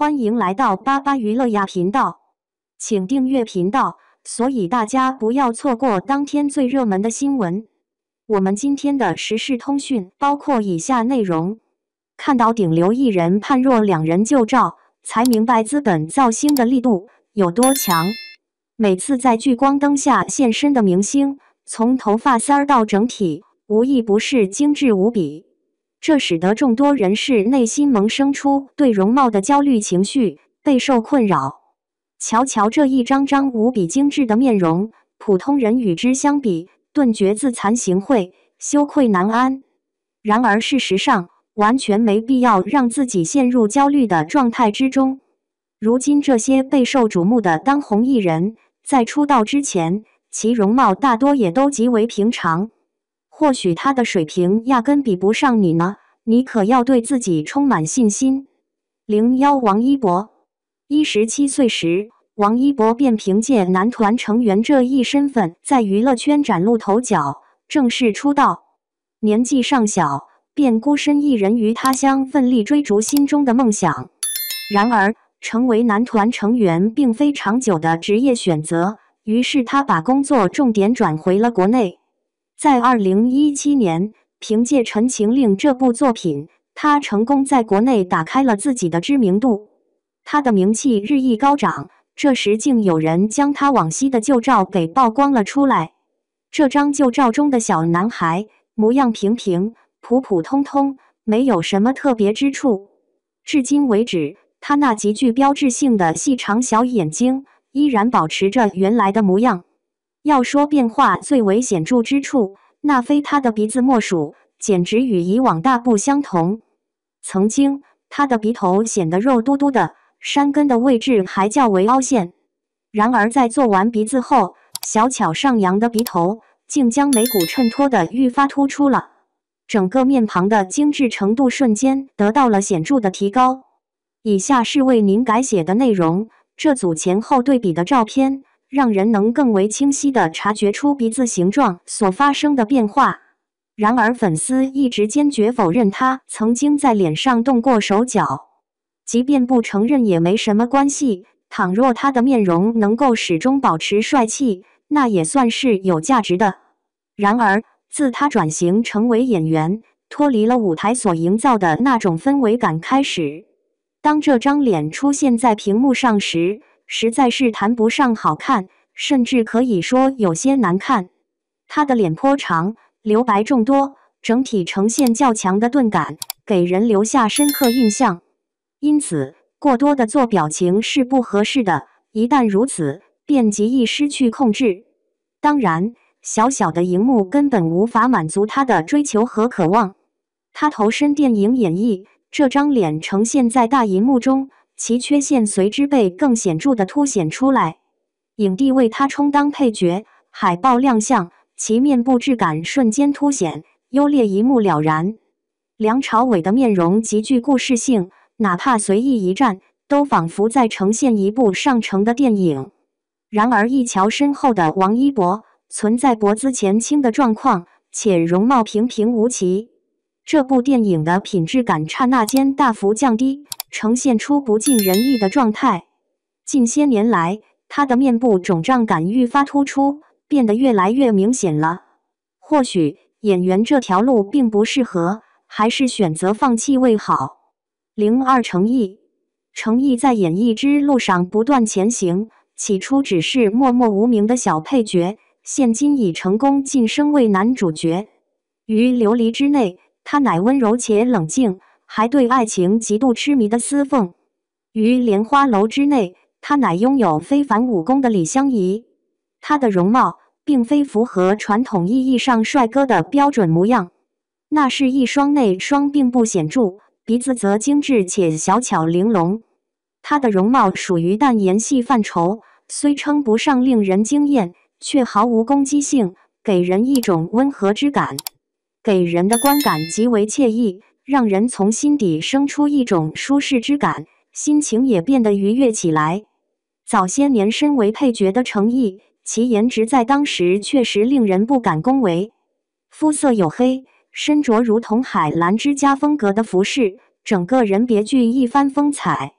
欢迎来到巴巴娱乐呀频道，请订阅频道，所以大家不要错过当天最热门的新闻。我们今天的时事通讯包括以下内容：看到顶流艺人判若两人旧照，才明白资本造星的力度有多强。每次在聚光灯下现身的明星，从头发丝儿到整体，无一不是精致无比。这使得众多人士内心萌生出对容貌的焦虑情绪，备受困扰。瞧瞧这一张张无比精致的面容，普通人与之相比，顿觉自惭形秽，羞愧难安。然而事实上，完全没必要让自己陷入焦虑的状态之中。如今这些备受瞩目的当红艺人，在出道之前，其容貌大多也都极为平常。或许他的水平压根比不上你呢，你可要对自己充满信心。01王一博，17岁时，王一博便凭借男团成员这一身份在娱乐圈崭露头角，正式出道。年纪尚小，便孤身一人于他乡奋力追逐心中的梦想。然而，成为男团成员并非长久的职业选择，于是他把工作重点转回了国内。在2017年，凭借《陈情令》这部作品，他成功在国内打开了自己的知名度。他的名气日益高涨，这时竟有人将他往昔的旧照给曝光了出来。这张旧照中的小男孩，模样平平，普普通通，没有什么特别之处。至今为止，他那极具标志性的细长小眼睛，依然保持着原来的模样。要说变化最为显著之处，那非他的鼻子莫属，简直与以往大不相同。曾经，他的鼻头显得肉嘟嘟的，山根的位置还较为凹陷。然而在做完鼻子后，小巧上扬的鼻头竟将眉骨衬托得愈发突出了，整个面庞的精致程度瞬间得到了显著的提高。以下是为您改写的内容，这组前后对比的照片，让人能更为清晰地察觉出鼻子形状所发生的变化。然而粉丝一直坚决否认他曾经在脸上动过手脚，即便不承认也没什么关系，倘若他的面容能够始终保持帅气，那也算是有价值的。然而，自他转型成为演员，脱离了舞台所营造的那种氛围感开始，当这张脸出现在屏幕上时，实在是谈不上好看，甚至可以说有些难看。他的脸颇长，留白众多，整体呈现较强的钝感，给人留下深刻印象。因此，过多的做表情是不合适的，一旦如此，便极易失去控制。当然，小小的荧幕根本无法满足他的追求和渴望。他投身电影演绎，这张脸呈现在大荧幕中，其缺陷随之被更显著地凸显出来。影帝为他充当配角，海报亮相，其面部质感瞬间凸显，优劣一目了然。梁朝伟的面容极具故事性，哪怕随意一站，都仿佛在呈现一部上乘的电影。然而一瞧身后的王一博，存在脖子前倾的状况，且容貌平平无奇。这部电影的品质感刹那间大幅降低，呈现出不尽人意的状态。近些年来，他的面部肿胀感愈发突出，变得越来越明显了。或许演员这条路并不适合，还是选择放弃为好。02程毅在演艺之路上不断前行，起初只是默默无名的小配角，现今已成功晋升为男主角。于琉璃之内，他乃温柔且冷静，还对爱情极度痴迷的司凤。于莲花楼之内，他乃拥有非凡武功的李香怡。他的容貌并非符合传统意义上帅哥的标准模样，那是一双内双并不显著，鼻子则精致且小巧玲珑。他的容貌属于淡颜系范畴，虽称不上令人惊艳，却毫无攻击性，给人一种温和之感，给人的观感极为惬意，让人从心底生出一种舒适之感，心情也变得愉悦起来。早些年身为配角的程毅，其颜值在当时确实令人不敢恭维。肤色黝黑，身着如同海蓝之家风格的服饰，整个人别具一番风采。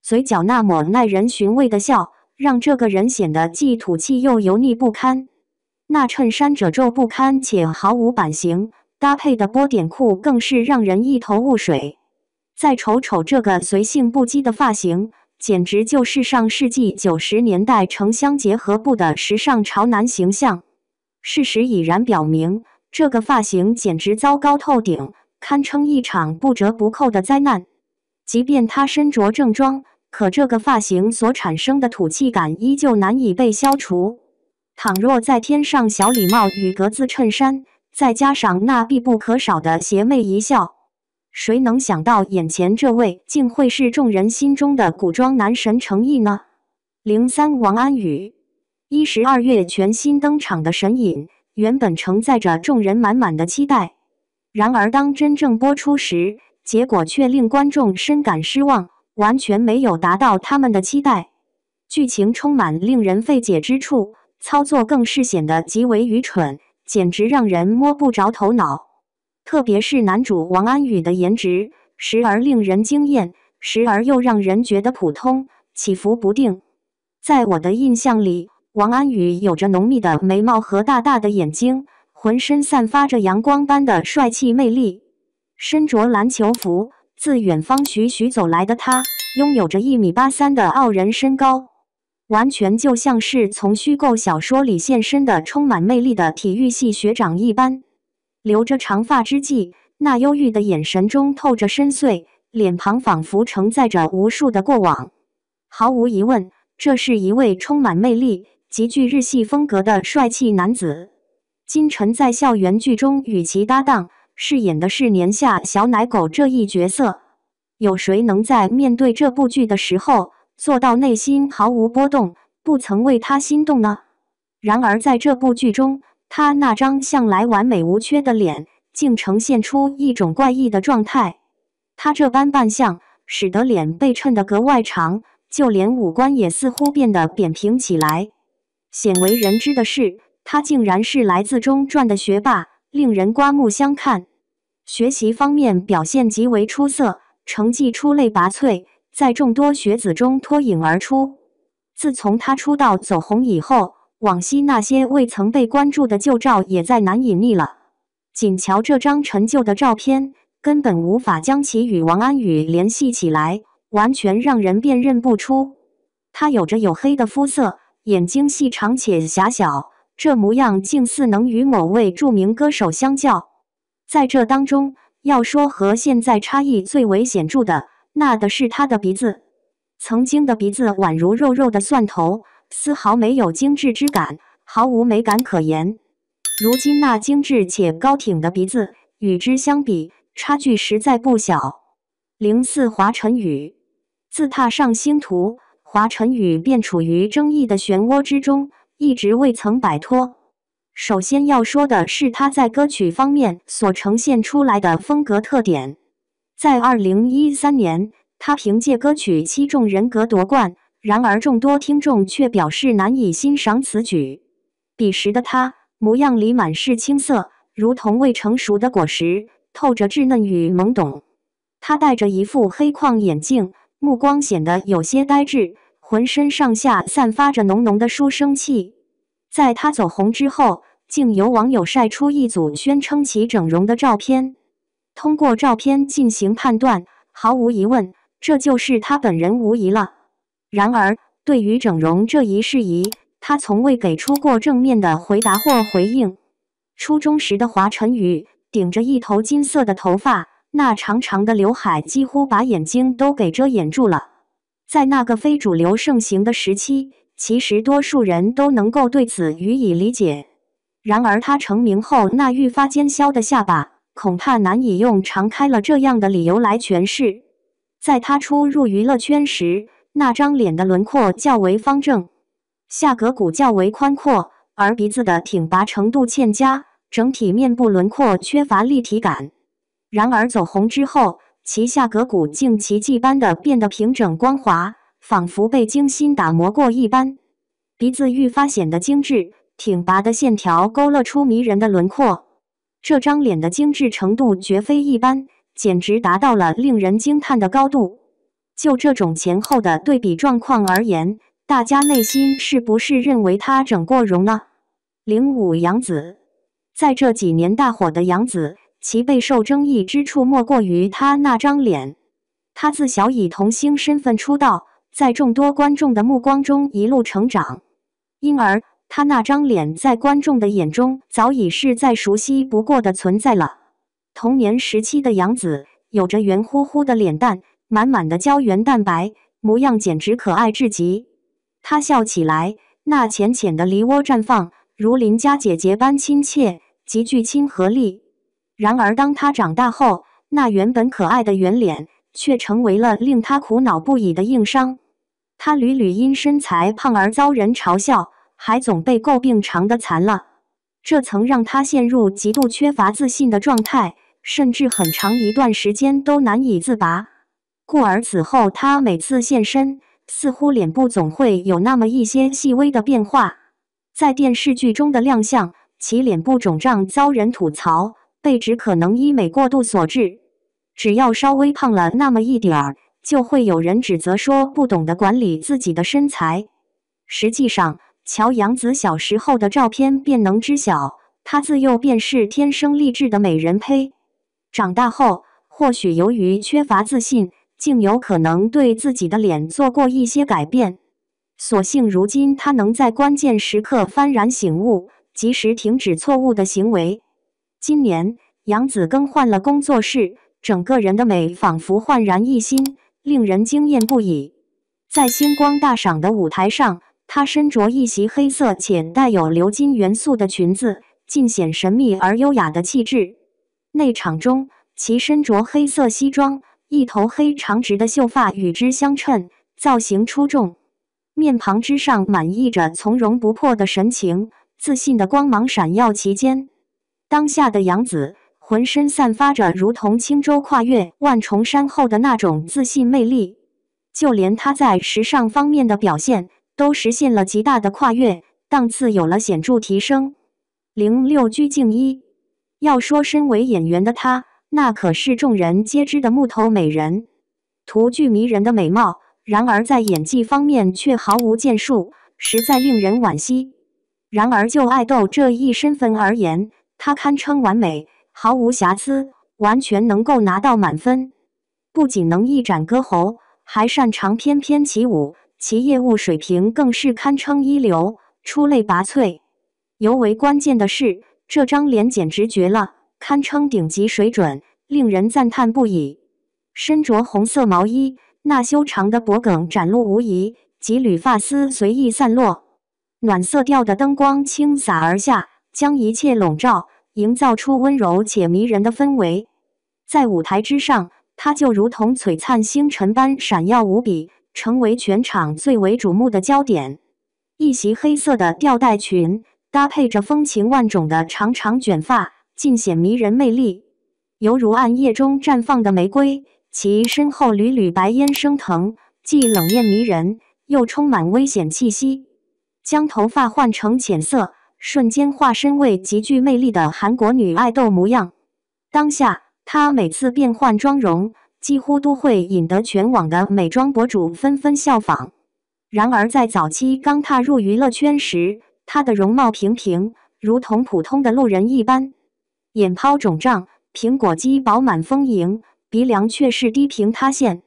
嘴角那抹耐人寻味的笑，让这个人显得既土气又油腻不堪。那衬衫褶皱不堪且毫无版型，搭配的波点裤更是让人一头雾水。再瞅瞅这个随性不羁的发型，简直就是上世纪90年代城乡结合部的时尚潮男形象。事实已然表明，这个发型简直糟糕透顶，堪称一场不折不扣的灾难。即便他身着正装，可这个发型所产生的土气感依旧难以被消除。倘若再添上小礼帽与格子衬衫，再加上那必不可少的邪魅一笑，谁能想到眼前这位竟会是众人心中的古装男神程毅呢？03王安宇，12月全新登场的神隐，原本承载着众人满满的期待。然而当真正播出时，结果却令观众深感失望，完全没有达到他们的期待。剧情充满令人费解之处，操作更是显得极为愚蠢，简直让人摸不着头脑。特别是男主王安宇的颜值，时而令人惊艳，时而又让人觉得普通，起伏不定。在我的印象里，王安宇有着浓密的眉毛和大大的眼睛，浑身散发着阳光般的帅气魅力。身着篮球服，自远方徐徐走来的他，拥有着1.83米的傲人身高，完全就像是从虚构小说里现身的充满魅力的体育系学长一般。留着长发之际，那忧郁的眼神中透着深邃，脸庞仿佛承载着无数的过往。毫无疑问，这是一位充满魅力、极具日系风格的帅气男子。金晨在校园剧中与其搭档，饰演的是年下小奶狗这一角色。有谁能在面对这部剧的时候，做到内心毫无波动，不曾为他心动呢？然而在这部剧中，他那张向来完美无缺的脸，竟呈现出一种怪异的状态。他这般扮相，使得脸被衬得格外长，就连五官也似乎变得扁平起来。鲜为人知的是，他竟然是来自中传的学霸，令人刮目相看。学习方面表现极为出色，成绩出类拔萃，在众多学子中脱颖而出。自从他出道走红以后，往昔那些未曾被关注的旧照也再难隐匿了。仅瞧这张陈旧的照片，根本无法将其与王安宇联系起来，完全让人辨认不出。他有着黝黑的肤色，眼睛细长且狭小，这模样竟似能与某位著名歌手相较。在这当中，要说和现在差异最为显著的，那的是他的鼻子。曾经的鼻子宛如肉肉的蒜头，丝毫没有精致之感，毫无美感可言。如今那精致且高挺的鼻子，与之相比，差距实在不小。04华晨宇，自踏上星途，华晨宇便处于争议的漩涡之中，一直未曾摆脱。首先要说的是他在歌曲方面所呈现出来的风格特点。在2013年，他凭借歌曲《七众人格》夺冠，然而众多听众却表示难以欣赏此举。彼时的他，模样里满是青涩，如同未成熟的果实，透着稚嫩与懵懂。他戴着一副黑框眼镜，目光显得有些呆滞，浑身上下散发着浓浓的书生气。在他走红之后，竟有网友晒出一组宣称其整容的照片。通过照片进行判断，毫无疑问，这就是他本人无疑了。然而，对于整容这一事宜，他从未给出过正面的回答或回应。初中时的华晨宇顶着一头金色的头发，那长长的刘海几乎把眼睛都给遮掩住了。在那个非主流盛行的时期，其实多数人都能够对此予以理解。然而他成名后那愈发尖削的下巴，恐怕难以用常开了这样的理由来诠释。在他初入娱乐圈时，那张脸的轮廓较为方正，下颌骨较为宽阔，而鼻子的挺拔程度欠佳，整体面部轮廓缺乏立体感。然而走红之后，其下颌骨竟奇迹般的变得平整光滑，仿佛被精心打磨过一般。鼻子愈发显得精致，挺拔的线条勾勒出迷人的轮廓。这张脸的精致程度绝非一般，简直达到了令人惊叹的高度。就这种前后的对比状况而言，大家内心是不是认为她整过容呢？05杨紫，在这几年大火的杨紫，其备受争议之处莫过于她那张脸。她自小以童星身份出道，在众多观众的目光中一路成长，因而她那张脸在观众的眼中早已是再熟悉不过的存在了。童年时期的杨紫有着圆乎乎的脸蛋，满满的胶原蛋白，模样简直可爱至极。她笑起来，那浅浅的梨窝绽放，如邻家姐姐般亲切，极具亲和力。然而当她长大后，那原本可爱的圆脸却成为了令她苦恼不已的硬伤。她屡屡因身材胖而遭人嘲笑，还总被诟病长得残了，这曾让她陷入极度缺乏自信的状态，甚至很长一段时间都难以自拔。故而此后她每次现身，似乎脸部总会有那么一些细微的变化。在电视剧中的亮相，其脸部肿胀遭人吐槽，被指可能医美过度所致。只要稍微胖了那么一点儿，就会有人指责说不懂得管理自己的身材。实际上，瞧杨紫小时候的照片便能知晓，她自幼便是天生丽质的美人胚。长大后，或许由于缺乏自信，竟有可能对自己的脸做过一些改变。所幸如今她能在关键时刻幡然醒悟，及时停止错误的行为。今年，杨紫更换了工作室，整个人的美仿佛焕然一新，令人惊艳不已。在星光大赏的舞台上，她身着一袭黑色且带有鎏金元素的裙子，尽显神秘而优雅的气质。内场中，其身着黑色西装，一头黑长直的秀发与之相衬，造型出众。面庞之上满溢着从容不迫的神情，自信的光芒闪耀其间。当下的杨紫浑身散发着如同轻舟跨越万重山后的那种自信魅力，就连她在时尚方面的表现都实现了极大的跨越，档次有了显著提升。06鞠婧祎，要说身为演员的她，那可是众人皆知的木头美人，独具迷人的美貌，然而在演技方面却毫无建树，实在令人惋惜。然而就爱豆这一身份而言，她堪称完美，毫无瑕疵，完全能够拿到满分。不仅能一展歌喉，还擅长翩翩起舞，其业务水平更是堪称一流，出类拔萃。尤为关键的是，这张脸简直绝了，堪称顶级水准，令人赞叹不已。身着红色毛衣，那修长的脖颈展露无遗，几缕发丝随意散落，暖色调的灯光倾洒而下，将一切笼罩，营造出温柔且迷人的氛围。在舞台之上，她就如同璀璨星辰般闪耀无比，成为全场最为瞩目的焦点。一袭黑色的吊带裙，搭配着风情万种的长长卷发，尽显迷人魅力，犹如暗夜中绽放的玫瑰。其身后缕缕白烟升腾，既冷艳迷人，又充满危险气息。将头发换成浅色，瞬间化身为极具魅力的韩国女爱豆模样。当下，她每次变换妆容，几乎都会引得全网的美妆博主纷纷效仿。然而在早期刚踏入娱乐圈时，她的容貌平平，如同普通的路人一般，眼泡肿胀，苹果肌饱满丰盈，鼻梁却是低平塌陷。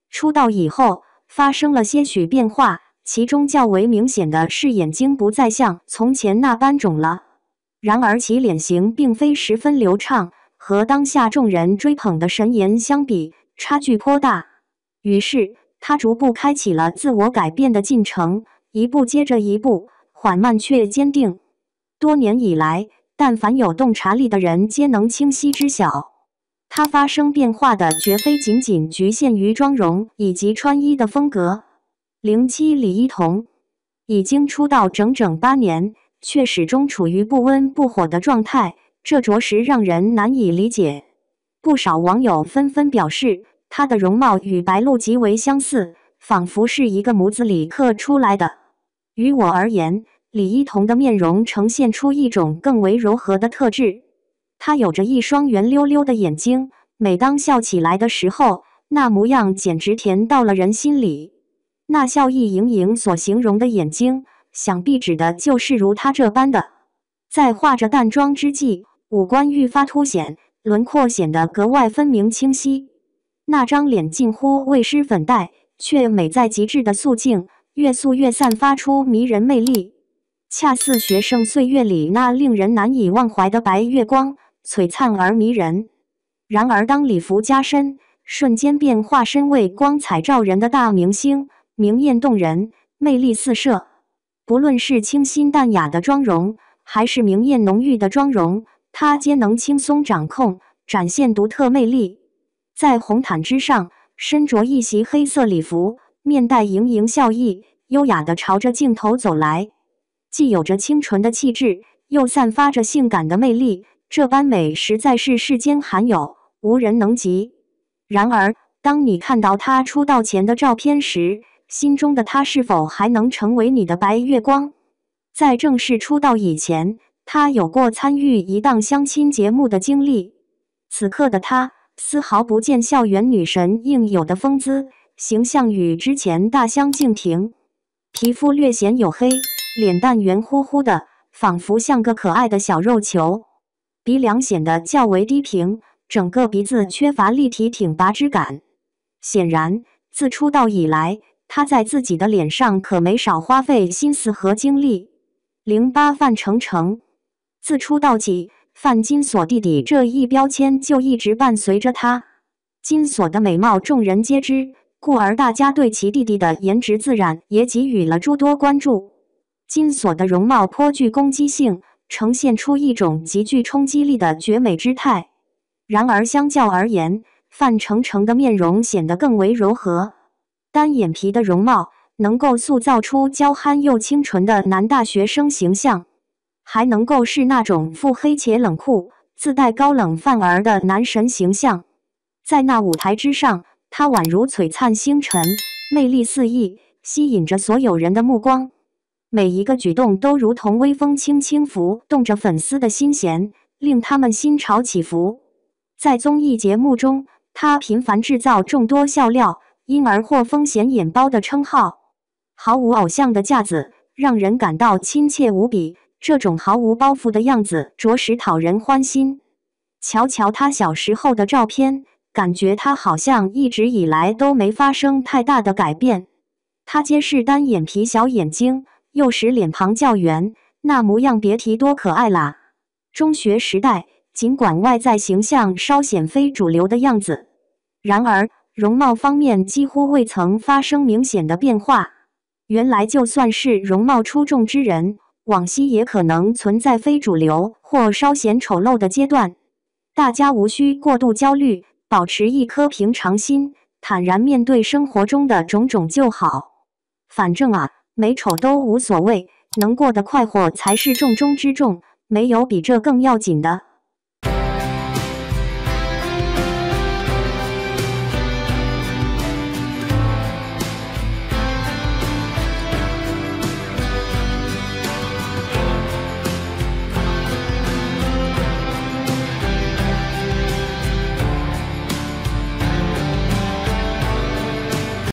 出道以后，发生了些许变化，其中较为明显的是眼睛不再像从前那般肿了。然而其脸型并非十分流畅，和当下众人追捧的神颜相比，差距颇大。于是，他逐步开启了自我改变的进程，一步接着一步，缓慢却坚定。多年以来，但凡有洞察力的人皆能清晰知晓，她发生变化的绝非仅仅局限于妆容以及穿衣的风格。07李一桐已经出道整整8年，却始终处于不温不火的状态，这着实让人难以理解。不少网友纷纷表示，她的容貌与白鹿极为相似，仿佛是一个模子里刻出来的。于我而言，李一桐的面容呈现出一种更为柔和的特质。她有着一双圆溜溜的眼睛，每当笑起来的时候，那模样简直甜到了人心里。那笑意盈盈所形容的眼睛，想必指的就是如她这般的，在化着淡妆之际，五官愈发凸显，轮廓显得格外分明清晰。那张脸近乎未施粉黛，却美在极致的素净，越素越散发出迷人魅力，恰似学生岁月里那令人难以忘怀的白月光，璀璨而迷人。然而当礼服加身，瞬间便化身为光彩照人的大明星，明艳动人，魅力四射。不论是清新淡雅的妆容，还是明艳浓郁的妆容，她皆能轻松掌控，展现独特魅力。在红毯之上，身着一袭黑色礼服，面带盈盈笑意，优雅地朝着镜头走来，既有着清纯的气质，又散发着性感的魅力，这般美实在是世间罕有，无人能及。然而，当你看到她出道前的照片时，心中的她是否还能成为你的白月光？在正式出道以前，她有过参与一档相亲节目的经历。此刻的她丝毫不见校园女神应有的风姿，形象与之前大相径庭。皮肤略显黝黑，脸蛋圆乎乎的，仿佛像个可爱的小肉球。鼻梁显得较为低平，整个鼻子缺乏立体挺拔之感。显然，自出道以来，她在自己的脸上可没少花费心思和精力。08范丞丞，自出道起，范金锁弟弟这一标签就一直伴随着她。金锁的美貌众人皆知，故而大家对其弟弟的颜值自然也给予了诸多关注。金锁的容貌颇具攻击性，呈现出一种极具冲击力的绝美姿态。然而相较而言，范丞丞的面容显得更为柔和，单眼皮的容貌能够塑造出娇憨又清纯的男大学生形象，还能够是那种腹黑且冷酷、自带高冷范儿的男神形象。在那舞台之上，他宛如璀璨星辰，魅力四溢，吸引着所有人的目光。每一个举动都如同微风轻轻拂动着粉丝的心弦，令他们心潮起伏。在综艺节目中，他频繁制造众多笑料，因而获风显眼包的称号。毫无偶像的架子，让人感到亲切无比。这种毫无包袱的样子，着实讨人欢心。瞧瞧他小时候的照片，感觉他好像一直以来都没发生太大的改变。他皆是单眼皮、小眼睛，又使脸庞较圆，那模样别提多可爱啦。中学时代，尽管外在形象稍显非主流的样子，然而容貌方面几乎未曾发生明显的变化。原来就算是容貌出众之人，往昔也可能存在非主流或稍显丑陋的阶段。大家无需过度焦虑，保持一颗平常心，坦然面对生活中的种种就好。反正啊，美丑都无所谓，能过得快活才是重中之重，没有比这更要紧的。